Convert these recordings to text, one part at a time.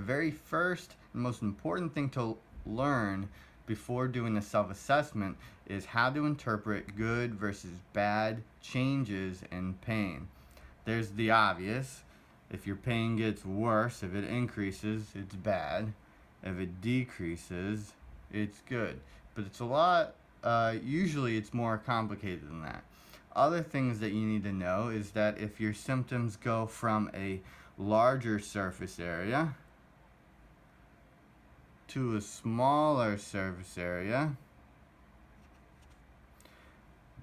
very first and most important thing to learn before doing a self-assessment is how to interpret good versus bad changes in pain. There's the obvious. If your pain gets worse, if it increases, it's bad. If it decreases, it's good. But it's a lot, usually it's more complicated than that. Other things that you need to know is that if your symptoms go from a larger surface area to a smaller surface area,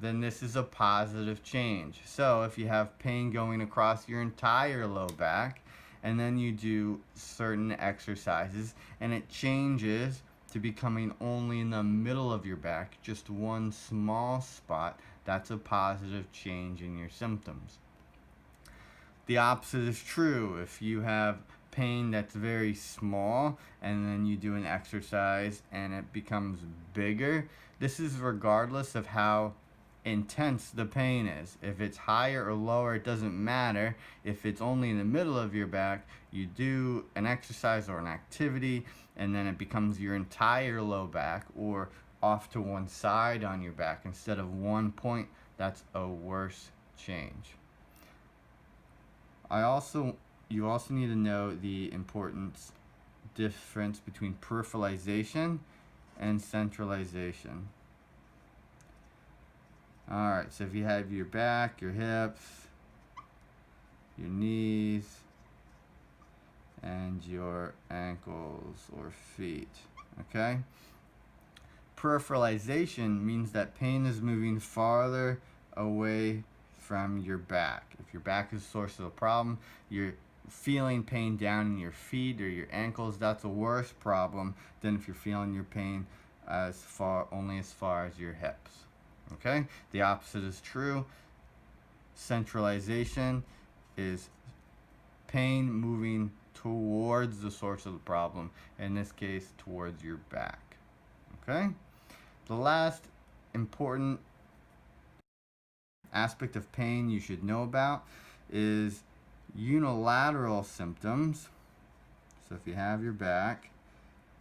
then this is a positive change. So if you have pain going across your entire low back, and then you do certain exercises, and it changes to becoming only in the middle of your back, just one small spot, that's a positive change in your symptoms. The opposite is true. If you have pain that's very small and then you do an exercise and it becomes bigger, this is regardless of how intense the pain is. If it's higher or lower, it doesn't matter. If it's only in the middle of your back, you do an exercise or an activity and then it becomes your entire low back or off to one side on your back instead of one point, that's a worse change. You also need to know the difference between peripheralization and centralization. Alright, so if you have your back, your hips, your knees, and your ankles or feet, okay? Peripheralization means that pain is moving farther away from your back. If your back is the source of the problem, you're feeling pain down in your feet or your ankles, that's a worse problem than if you're feeling your pain only as far as your hips. Okay? The opposite is true. Centralization is pain moving towards the source of the problem, in this case towards your back. Okay? The last important aspect of pain you should know about is unilateral symptoms. So if you have your back,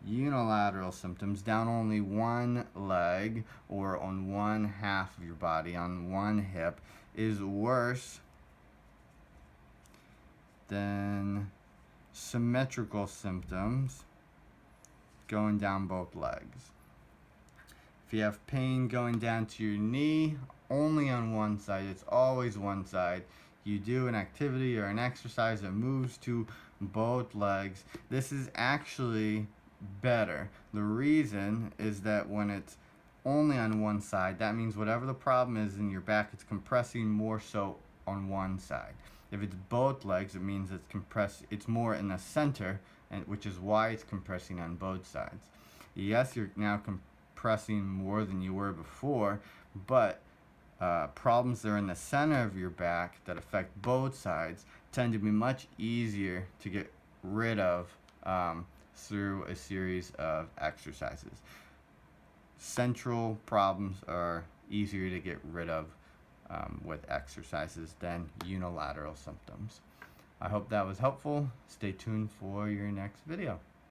unilateral symptoms down only one leg or on one half of your body, on one hip, is worse than symmetrical symptoms going down both legs. If you have pain going down to your knee only on one side, it's always one side, you do an activity or an exercise that moves to both legs, this is actually better. The reason is that when it's only on one side, that means whatever the problem is in your back, it's compressing more so on one side. If it's both legs, it means it's more in the center, and which is why it's compressing on both sides. Yes, you're now compressing more than you were before, but problems that are in the center of your back that affect both sides tend to be much easier to get rid of through a series of exercises. Central problems are easier to get rid of with exercises than unilateral symptoms. I hope that was helpful. Stay tuned for your next video.